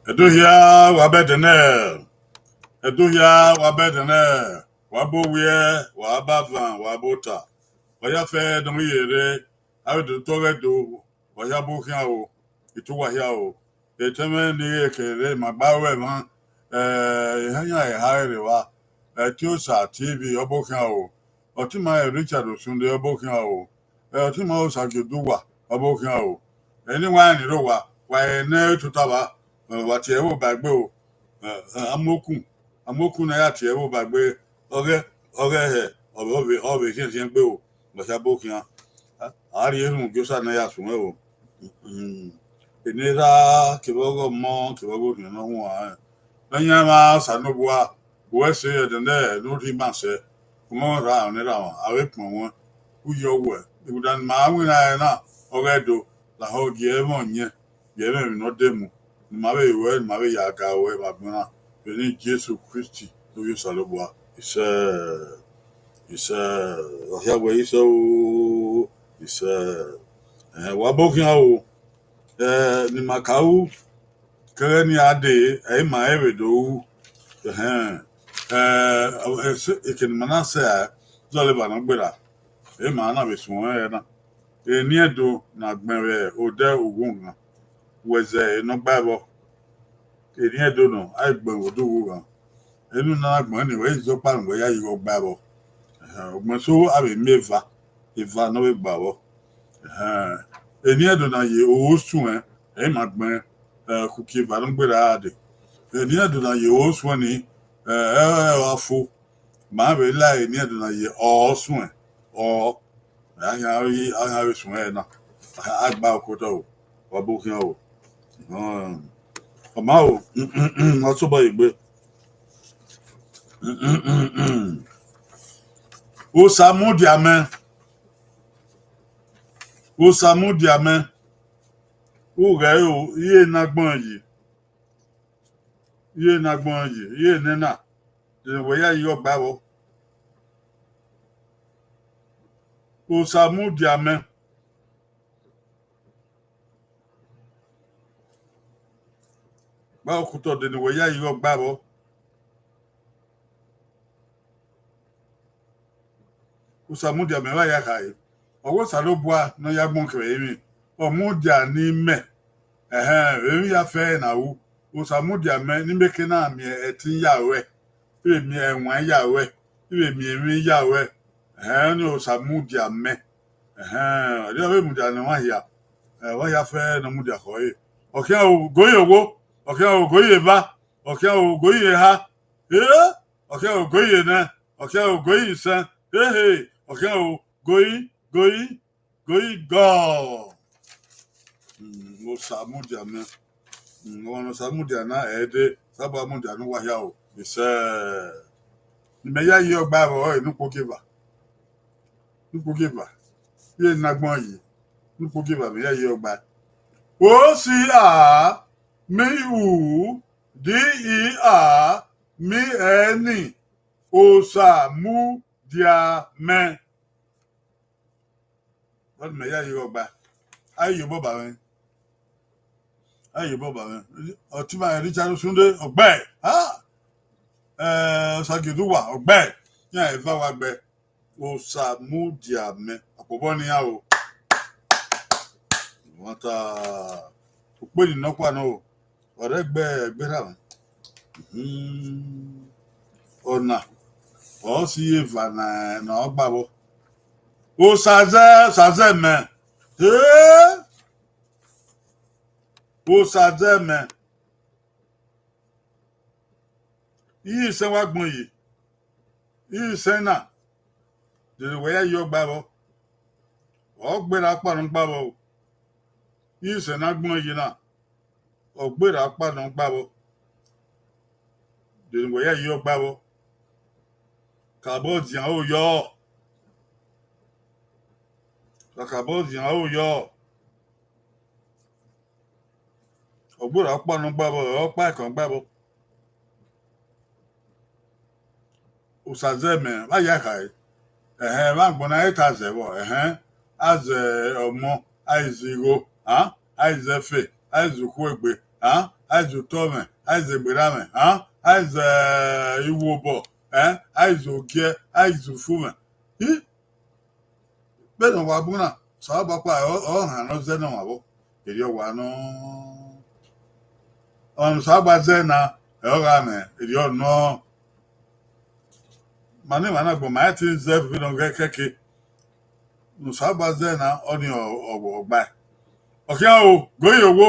Eduhia wabedene. Eduhia wabedene. Wabowie, wabavan, wabota. Wayafe domi yere. Awedu togedu. Wayabukia o. Ituwahia o. Eteme ni ekele magbawe man. Hanya ehaire wa. Tiosa TV obokia o. Otima Richard Osunde obokia o. Otima Osageduwa obokia o. Anyone ni rowa. Wa ene tutaba. Wati ewo bagbe o amoku na ya ti ewo bagbe oge he obe kin gbe o mo sha bokin ari erun gyosa na ya sun o enira kibogo mo kibogo ni no wa anya ma sanobua wo se de ne no ri ma se mo ra ni ra wa awe pon won uyo wo ibudan ma wi na oge do la ho ge mo nye ye me no demu mabe iwe mabe ya ga we babuna beni Jesu Christi no yo salobua isa ya we isa wabokin o ni makau kere ni ade ma ebedo ekin manase zole ba no gbera ma na be sun na ni edo na gbere ode ogun weze no gbabo eri edo no agbon odowo gan enu na agbon ni we zo pa ngwe ya yo gbabo ogbon so abe meva eva no we gbabo eni edo na ye o sun ma gbon kuki va no gbera ade eni edo na ye o sun ni afo ma be la eni edo na ye o sun o aya sun na agba okoto wa bokin o Amao, not so by it. O Samudiaman, O Samudiaman, O Gaio, ye Nagbonji, ye Nagbonji, ye Nena, the way your babble. O Samudiaman, Balkuto, the way your babble. Usamudia me ya kai owo salobua no ya gbon kere mi omudia ni me emi ya fe na wu usamudia me ni meke na mi etin yawe mi enwan yawe mi yawe ni usamudia me ri we mudia ni wa ya fe no mudia ko yi oke o goye owo oke o goye ba oke o goye ha oke o goye na oke o goye san hey okay o going go mo samudia me no samudia na ede sabo amudia no wa ya o ise ni me ya yi ogba bo nupo giva ye nagbon yi nupo giva me ya yi ogba o si a mi u d e a mi eni o samu dia men what me ya yo gba ayo bo ba o ti ma Richard Sunday ogbe Sageduwa ogbe ya e fa wa gbe o samu dia men apobo ni ya o won ta o pe ni no kwa no ore gbe ra ona o si eva na ogbabo o saze me o saze me yi se wa gbon yi se na de we ya yo gbabo o gbera pa no gbabo yi se na gbon yi na o gbera pa no gbabo de we ya yo gbabo Kabodian o yo Kabodian o yo ogbora pa no gbabo o pa kan gbabo o saze me ba ya kai ba gbona eta ze bo az omo aizigo aizefe aizu kwegbe aizu tome aizu gberame aizu iwobo aizu ogie aizu fume bẹ́ẹ̀ wà búnà sọ́ọ́bà pa ọ̀hàn ló zẹ́ náà wà bọ́ èdè ọ̀wà nù ọ̀nà sọ́ọ́bà zẹ́ na ẹ̀ọ́gà mẹ́ èdè ọ̀nà màní màná gbọ̀n màá ti zẹ́ fífi náà kẹ́kẹ́ nù sọ́ọ́bà zẹ́ na ọ̀nì ọ̀gbà ọ̀kíá o gòyè owó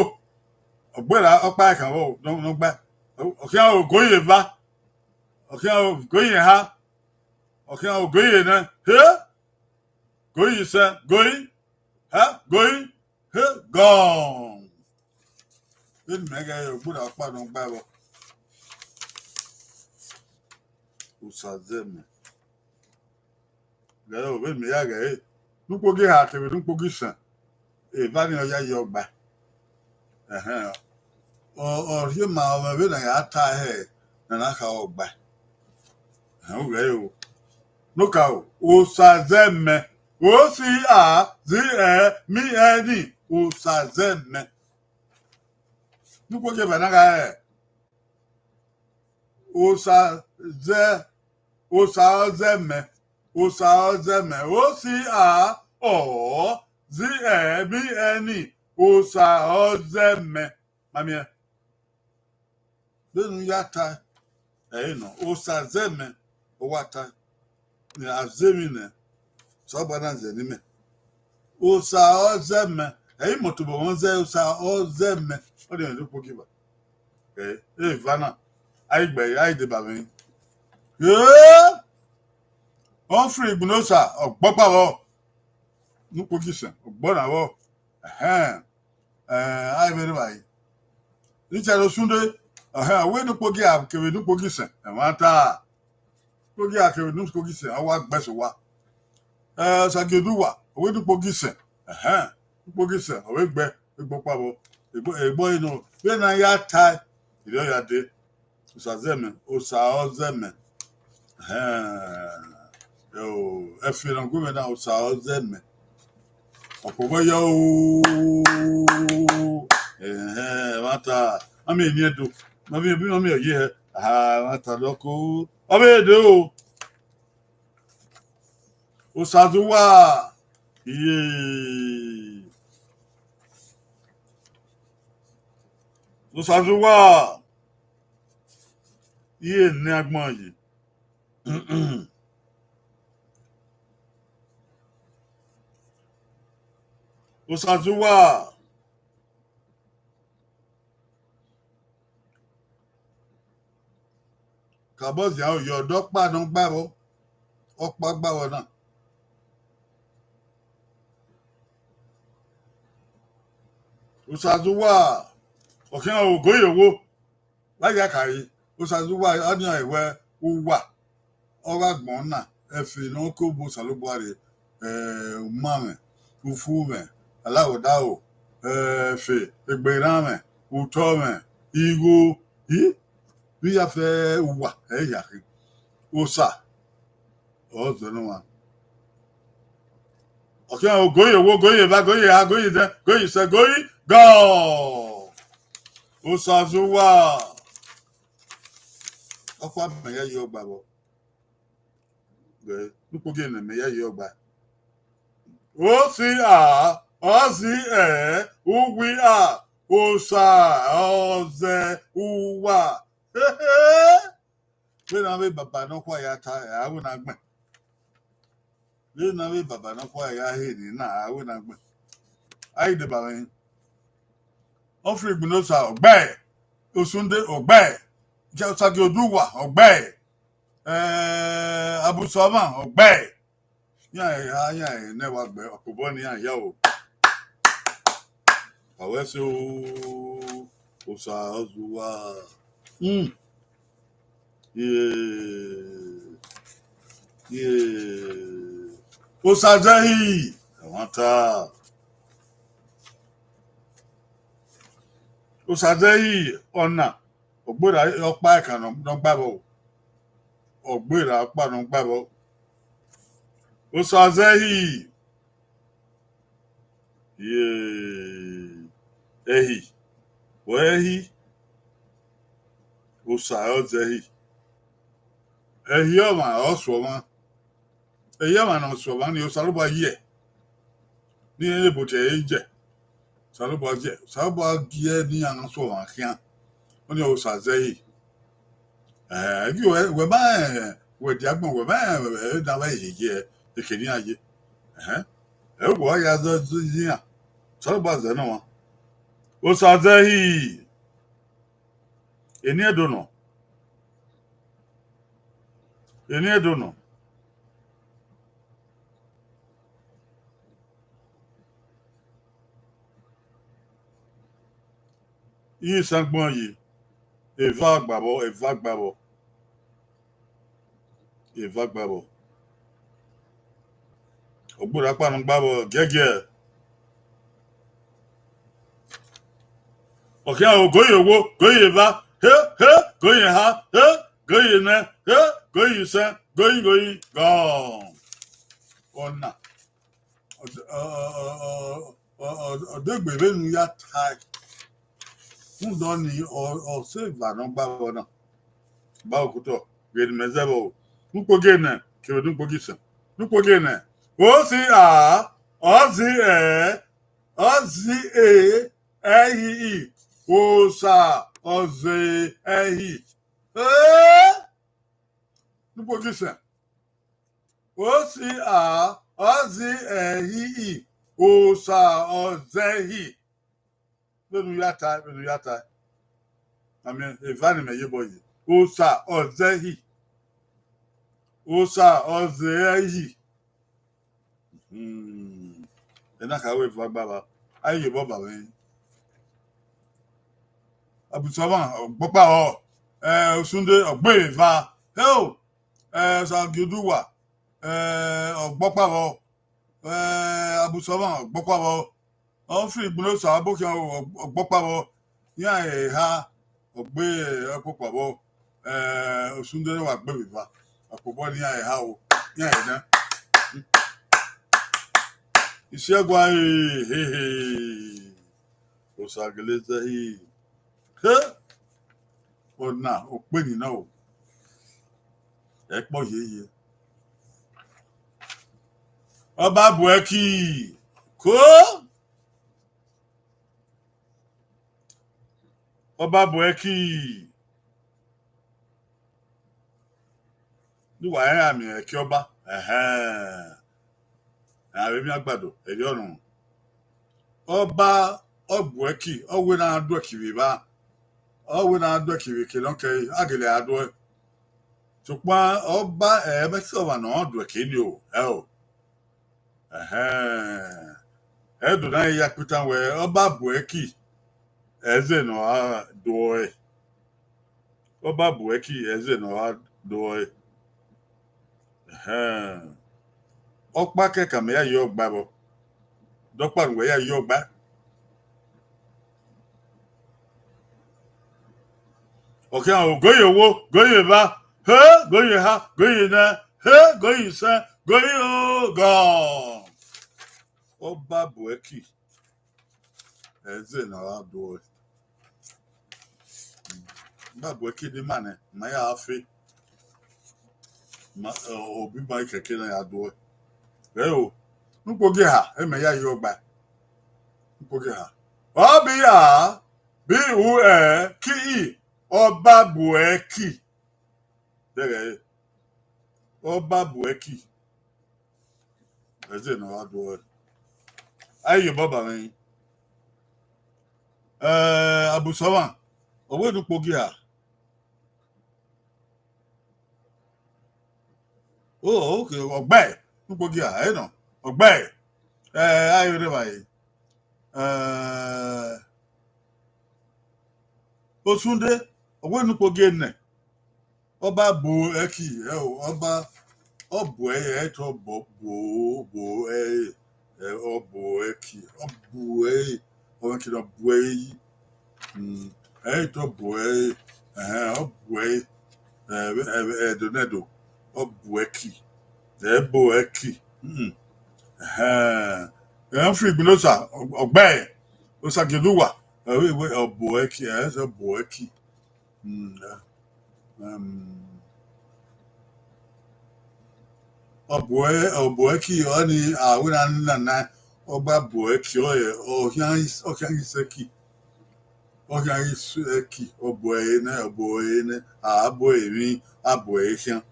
ọ̀gbẹ́ra ọ̀pá ẹ̀kàn wọ̀ ọ̀gbà ọ̀kíá o gòyè va ọ̀kíá o gòyè ha ọ̀kíá o gòyè náà Goyi se goyi goyi gone. Bẹ́ẹ̀ni mẹ́ga yẹ ògbódà ọ̀pá ló ń gbá bọ̀. Òsàzẹ́mẹ̀. Gẹ̀rẹ́ ò bẹ́ẹ̀ni mẹ́ga gẹ̀rẹ́. Núpógí ha kẹ̀wé núpógí sàn. Èbá ni ọya yẹ ọgbà. Ọ̀rẹ́ màá ọmọ ẹ̀bẹ́ nà yà á ta ẹ̀ nàná ka ọgbà. Ó gẹ̀rẹ́ o. Núkà o. Òsàzẹ́mẹ̀. O-C-A-Z-E-M-E-N Òsàzẹ́mẹ̀. Núpógí bànága ẹ̀. Òsàzẹ́mẹ̀. Òsàzẹ́mẹ̀. O-C-A-O-Z-E-M-E-N Òsàzẹ́mẹ̀. Mami ẹ̀. Bẹ́ẹ̀ni yá ta ẹ̀yìn nọ. Òsàzẹ́mẹ̀ ọwọ́ ta. Ní àzẹ́mi nẹ̀. Sọ́ọ́bà náà zẹ̀ ní mẹ́. Òsàzẹ́mẹ̀. Ẹ̀yìn mọ̀tòbọ̀ wọn zẹ́ òsàzẹ́mẹ̀. Ó dẹ̀ ní pógí bà. Vana. Àìdè bàbá yín. Wọ́n fìrì ìgbìnọ́sà ọ̀gbọ́pà wọ̀. Núpógí sàn ọ̀gbọ́nà wọ̀. Àìbẹ̀rẹ̀ báyìí. Níṣẹ́ ló súndé. Àwé núpógí àkèwé núpógí sàn. Ẹ̀wọ̀n ta. Núpógí àkèwé núpógí sàn. Àwọn agbẹ́sọ̀ wa. Ṣàgédú wà. Àwé núpógí sàn. Núpógí sàn. Àwé gbẹ. Ìgbọ́pà wọ̀. Ìgbọ́ inú. Bẹ́ẹ̀ náà yá ta. Ìdí ọ̀yà dé. Òsàzẹ́mẹ̀. Òsàzẹ́mẹ̀. Ẹ̀fìn náà gómìnà náà Òsàzẹ́mẹ̀. Ọ̀pọ̀gbọ́ yọ ooo. Mata. Mami ẹni ẹ̀dọ́. Mami ẹ̀yẹ ẹ̀. Mata lọ́kọ́. Ọmọ èdè o. Òsàzúwà. Iye. Òsàzúwà. Iye ní agbọ́n yìí. Òsàzúwà. Kàbọ́sì àwọn òyò ọ̀dọ́ pàdán gbàwọ́. Ọ̀pá gbàwọ́ náà. Òsàzúwà. Ọ̀kẹ́ àwọn ògóyè owó. Láyé àkàrí. Òsàzúwà ọ̀nìyàn ìwẹ́ wúwà. Ọ̀rọ̀ àgbọ̀n náà. Ẹ̀fìn náà kó bo sàlúbọ̀rẹ̀. Mọ̀mẹ̀. Ufúmẹ̀. Aláwọ̀dáwò. Ẹ̀fẹ̀. Ẹgbẹ̀ránmẹ̀. Utọ́mẹ̀. Igo. Bí yà fẹ́ wà ẹ̀yà kí. Òsà. Ọ̀zọ̀ náà wà. Ọ̀kẹ́ àwọn ògóyè owó góyè bá góyè ha góyè dẹ́ góyè sẹ́ góyè gọ́ọ̀. Òsàzúwà. Ọkwa mẹ̀yẹ yọ ọgbà bọ̀. Núpógí nà mẹ̀yẹ yọ ọgbà. O-C-A-O-Z-E-U-W-A Òsàzẹ́wà. Bẹ́ẹ̀ náà wí bàbá náà kọ́ ya ta àwọn náà gbẹ̀. Bẹ́ẹ̀ náà wí bàbá náà kọ́ ya hẹ́ẹ̀dì náà àwọn náà gbẹ̀. Àìdè bàbá yín. Wọ́n fi ìgbìnọ́sà ọ̀gbẹ́. Òsúndé ọ̀gbẹ́. Ṣàgédú wà ọ̀gbẹ́. Abùsọ̀mà ọ̀gbẹ́. Yàn ẹ̀ nẹ́wà gbẹ ọ̀pọ̀bọ́ ni àyà o. Àwẹ́ sí Òsàzúwà. Òsàzẹ́hì. Ẹ̀wọ̀n ta. Òsàzẹ́hì ọ̀nà. Ògbéra ọ̀pá ẹ̀ka náà gbàbọ̀. Ògbéra ọ̀pá náà gbàbọ̀. Òsàzẹ́hì. Ehi. Wehi usa ozehi. Ehioma oswoma. Ehioma na oswoma ni usaluba ye. Ni ebote eje. Saluba je. Saluba ye ni anaswoma kia. Oni usa zehi. If you were by with Yagbon, were by the way here, the Kenya. Oh, boy, as a year. So was the no one. Was other he? Any I don't know. Any I don't know. Ye sank more ye. A vag babble, a vag babble, a vag babble. Oh, good upon babble, gag. Okay, I'll go your walk, go your va, go your ha, go your na, go your son, go, gone. Or not. Ọdẹgbẹrẹ nu ya ta ń dán ní ọsẹ ìbànú gbáwọ náà báwo kútọ gbèdé mẹsẹbọ o nípògé nẹ kìrò nípògé sàn nípògé nẹ ó sì ọ sí ẹyí ó sà ọsẹ ẹyí nípògé sàn ó sì ọsí ẹyí ó sà ọsẹ ẹyí. Benu yata. I mean, Evani me yeboyi. Osa ozehi. Ena kawe baba. Ayi yebo baba. Abusaban ogbopa o. Osunde ogbe va. Heo. Sangiduwa. Ogbopa o. Abusaban ogbopa o. Ọ fi ìgbóná sọ abókè ọgbọ́pàwọ̀ yá ẹ̀ha ọ̀gbẹ́ ọ̀pọ̀pàwọ̀ Òsúndé wà gbẹ̀bìbà ọ̀pọ̀pọ̀ ní yá ẹ̀ha o yá ẹ̀dá. Ìṣẹ́gun ayé òṣàgẹ̀lẹ́sẹ̀ ọ̀nà òpè nínà o ẹ̀pọ̀ yéye. Ọba Bùẹ́kì kó. Ọba Bùẹ́kì níwà ẹ̀ àmì ẹ̀kí ọba ààrẹ mi àgbàdo ẹ̀rí ọ̀run ọba Bùẹ́kì ọ̀wé náà dùn ẹ̀kìrì bá ọ̀wé náà dùn ẹ̀kìrì kìlọ́kẹ́ àgẹ̀lẹ̀ àdó ẹ̀ ṣùgbọ́n ọba ẹ̀ẹ́mẹ́sọ̀wà náà dùn ẹ̀kì ni o ẹ̀ẹ́dùn náà yẹ pété wẹ̀ ọba Bùẹ́kì eze no doe ọba Bùẹ́kì eze no doe ọkpa kẹkà mẹ ya yọ ọgbà bọ dọkpa nwe ya yọ ọgbà ọkẹ àwọn goyè wo goyè bá goyè ha goyè na goyè sẹ goyè gàn ọba Bùẹ́kì eze no doe. Bùẹ́kì dị mane ma ya afe ma obi ma keke na ya doe o nkwoge ha eme ya yi ọgba nkwoge ha ọ bụ ya bi u ki ọba Bùẹ́kì dere ọba Bùẹ́kì eze no doe ayi baba mi abusawan owe nkwoge ha. Oh, okay. Ọgbẹ́ nkwogi a ẹ nọ ọgbẹ́ ayọ̀rẹ́ báyìí Osunde ọgbẹ́ nkwogi ẹ̀ ọba Bùẹ́kì ọba ọbụ ẹtọ Bùẹ́kì ọbùẹ́yì ẹtọ Bùẹ́yì ẹdọnẹdọ Bùẹ́kì Bùẹ́kì fi ìgbìlọ́sà ọgbẹ́ òsàgìdúwà we Oboeki, as a Boeki. Oboeki, only I would not about Boeki, or Yang Seki. Okay, Seki, Oboene, Aboemi, Aboekian.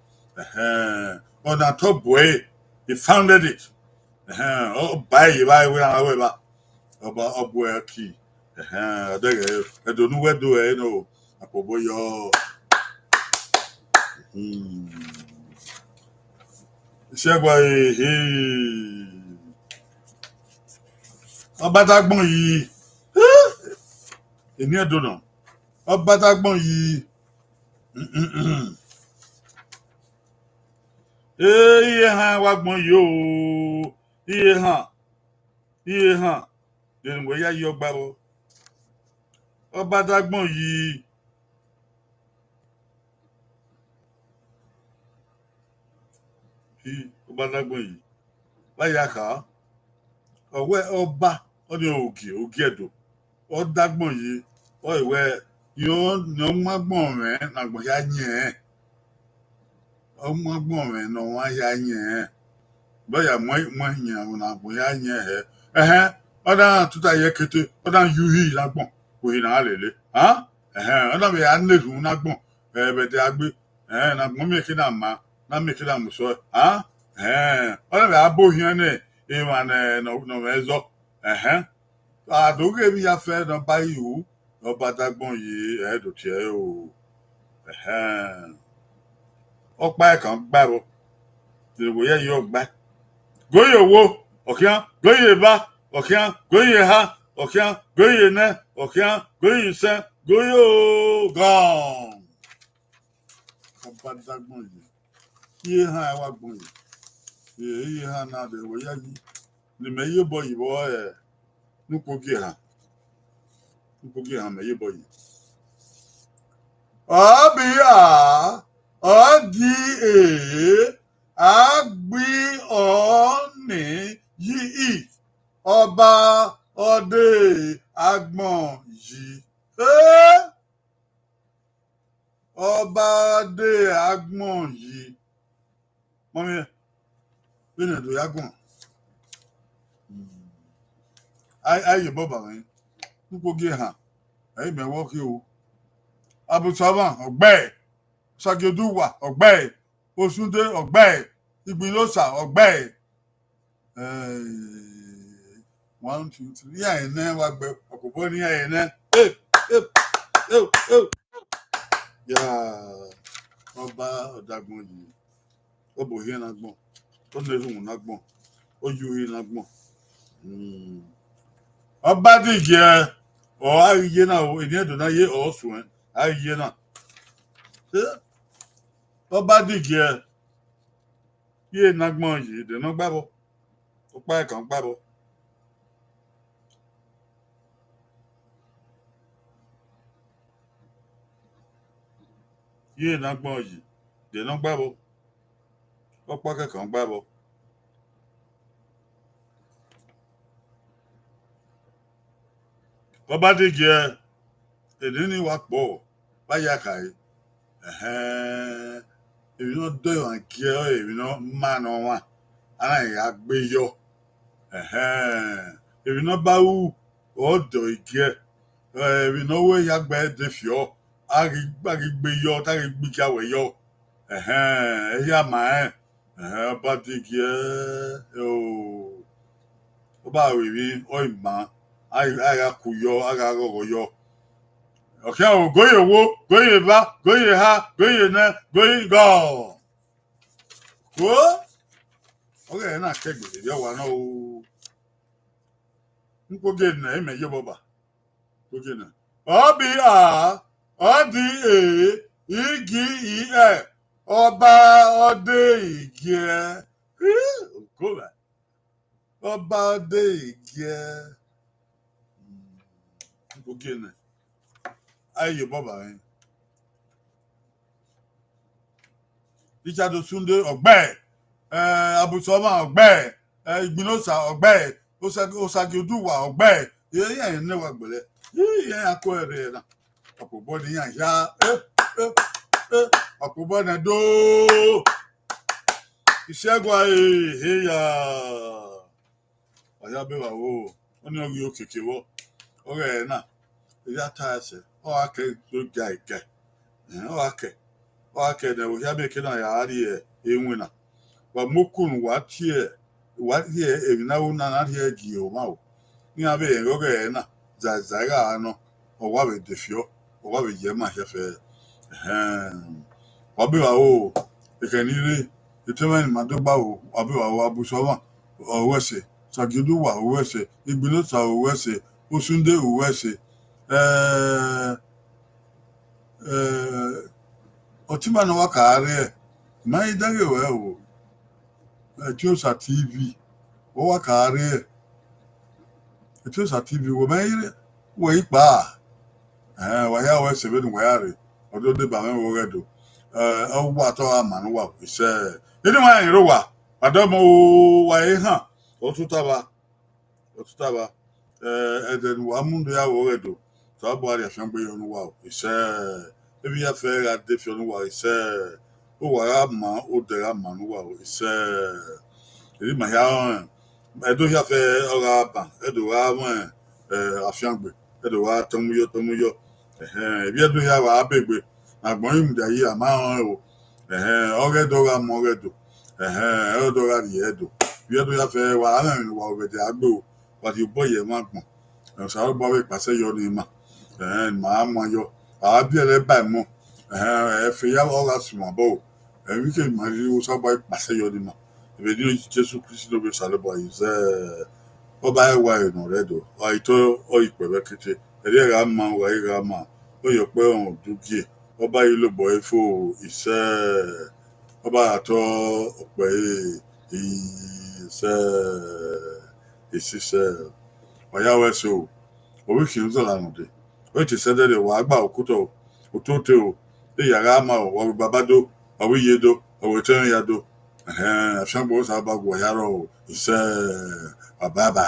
On that top boy, he founded it. Oh, by we are away about Oboeki. I don't know where do I know. Apoboyo. Ṣẹ́gun ọba tágbọ̀n yìí èmi ẹ̀dùn náà ọba tágbọ̀n yìí iye hàn wá gbọ̀n yìí o iye hàn lẹ́nu yá yí ọgbà bọ̀ ọba tágbọ̀n yìí ọba tágbọ̀n yìí láyà ká ọ̀wẹ́ ọba ọdún ògì ẹ̀dùn ọdágbọ̀n yìí ọ̀ìwẹ́ yóò mágbọ̀n rẹ̀ nàgbọ̀n yá yẹn ọmọgbọ̀n rẹ̀ nà wọ́n yá yẹn bọ́yà mọ́ yẹn àwọn nàgbọ̀n yá yẹn ọ̀dà tuta yẹ kété ọ̀dà yuhi lágbọ̀n òhìn náà lélẹ̀ ọ̀dà bẹ̀ yà nílùú nágbọ̀n bẹ̀tẹ̀ agbé nàgbọ̀n mẹ́kì náà má náà mẹ́kì náà mú sọ ọ̀dà bẹ̀ abóhìn náà ìwà nọ̀mẹ́zọ́ àdókè mi yà fẹ́ nà báyìí o ọba dágbọ̀n yìí ẹ̀ẹ́dọ̀tìẹ́ o ọ̀pá ẹ̀kan gbàrọ̀ ìrìbò yẹ yìí ọgbà góyè owó ọ̀kíán góyè bá ọ̀kíán góyè ha ọ̀kíán góyè nẹ ọ̀kíán góyè sẹ́ góyè gàn ọba dágbọ̀n yìí iye hàn ẹ̀ wá gbọ̀n yìí iye hàn náà dẹ̀ wọ́n yá yìí nìmẹ̀ yé bọ̀ yìí bọ̀ nukwogi hàn mẹ̀ yé bọ̀ yìí ọ̀bìyà ọdí àgbí ọ̀ọ́nì yìí ọba ọdẹ agbọ̀n yìí ọba ọdẹ agbọ̀n yìí mọ́mí ẹ̀ lẹ́nu ẹ̀dọ̀ yàgbọ̀n ayé bọ́bà rẹ̀ nípògì hàn ẹ̀yìn mẹ́wọ́ kí o abùsọ̀bọ̀n ọ̀gbẹ́ Ṣàgédúwà ọ̀gbẹ́ Òṣùndé ọ̀gbẹ́ Ìgbìnlóṣà ọ̀gbẹ́ 1 2 3 yà ẹ̀ náà wà gbẹ ọ̀kọ̀bọ̀ ní yà ẹ̀ náà yà ọba ọ̀dàgbọ̀n yìí ọbọ̀ yẹn náà gbọ̀n ó nẹ́rùn náà gbọ̀n ó yú yẹn náà gbọ̀n ọba dìjẹ ọ̀ àríyé náà ènìyàn dùn náà yé ọ̀ọ́sùn ẹ̀ àríyé náà ọba dìjẹ yé nagbọn yìí dènà gbàbọ ọpá ẹ̀kan gbàbọ yé nagbọn yìí dènà gbàbọ ọpá ẹ̀kan gbàbọ ọba dìjẹ èdè ní wà pọ̀ báyà kàí èmi náà dọ̀yọ̀ àǹkíẹ́ èmi náà máa nà wọn aláìyá gbé yọ èmi náà bá wù ọ̀dọ̀ ìkíẹ́ èmi náà wọ ìyàgbẹ́ dẹ̀fíọ́ àrí gbé yọ tárí gbé jáwé yọ ẹ̀yà máa ọba dìkíẹ́ ọba àwìrí ọ̀ìmá àyà kù yọ àrà rọ̀rọ̀ yọ. Okay, góyè wo, góyè bá, góyè ha, góyè nẹ, góyè gọ̀. Kó ọ̀rẹ́ ẹ̀ náà kẹ́gbẹ̀rẹ̀ yọ wà náà o. Nkóge nà ẹ̀mẹ̀ yé bọ̀bà. Kóge nà. Ọ̀bì à, ọ̀dì igi ẹ̀, ọba ọdẹ igi ẹ̀. Kóra. Ọba ọdẹ igi ẹ̀. Nkóge nà. Ayé bọ́bà rẹ̀. Richard Osunde ọ̀gbẹ́ Abùsọ̀mà ọ̀gbẹ́ Ìgbìnlóṣà ọ̀gbẹ́ Òṣàgédúwà ọ̀gbẹ́ èyí ẹ̀yìn náà gbẹ̀lẹ̀ Yeah, acquire. Body, yeah, Akubana do. Ishagwa, hey, Ayabewa, oh, only of you kick you. Okay, now, that ties it. Oh, I can do guy. Okay, then we have a kid on your idea, in winner. But Mukun, what here, if now not here, Gio, you have a okay, now, Zaga, no, or what with the few, or what with Yama Hefe. Wabiwa o ikeniri itemen madoba o wabiwa o abusowa owese sagidu wa owese igbinota owese osunde owese eh eh otima no wakare mai dage we o etiosa tv o wakare etiosa tv wo mai we ipa wa ya owese be no yare odo de ba me wo redo ọwụwa atọ ama n'ụwa ise ịdị nwanyị rụwa adọmọ wa ihe ọtụtaba eden wa mundu ya wo redo so abo ari afan gbe n'ụwa ise ebi ya fe ga de fi n'ụwa ise o wa ama o de ama n'ụwa ise ịdị ma ya edo ya fe ọ ga aba edo wa ma afan gbe edo wa tomuyo ebi edo ya wa abegbe agbon im da yi ama o Oghe doga mogedo doga riedo biedo ya fe wa ana wa obede agbo wa ti boye magbon sa o bo we pase yo ni ma ma mo yo a bi ele ba mo fe ya o ga sumo bo mi ke ma ri o sa bo pase yo ni ma e di Jesu Kristo be sale bo ize o ba e wa no redo o ito o ipe be kete e ga ma wa e ga ma o yo pe on dugie ọba ìlú bọ̀ efo ìṣe ọba àtọ ọ̀pẹ ìṣe ìṣiṣẹ́ ọ̀yáwó ẹ̀ṣẹ̀ o orí kì í zọ̀lá nùdí ó ti sẹ́dẹ̀rẹ̀ wà á gbà òkútọ̀ òtótó o ìyàrá àmà ò ọ̀rọ̀ babádó ọ̀rọ̀ ìyédó ọ̀rọ̀ ìtẹ́rìn yàdó àfihàn gbọ́ sábà gbọ̀ yàrá o ìṣe bàbá.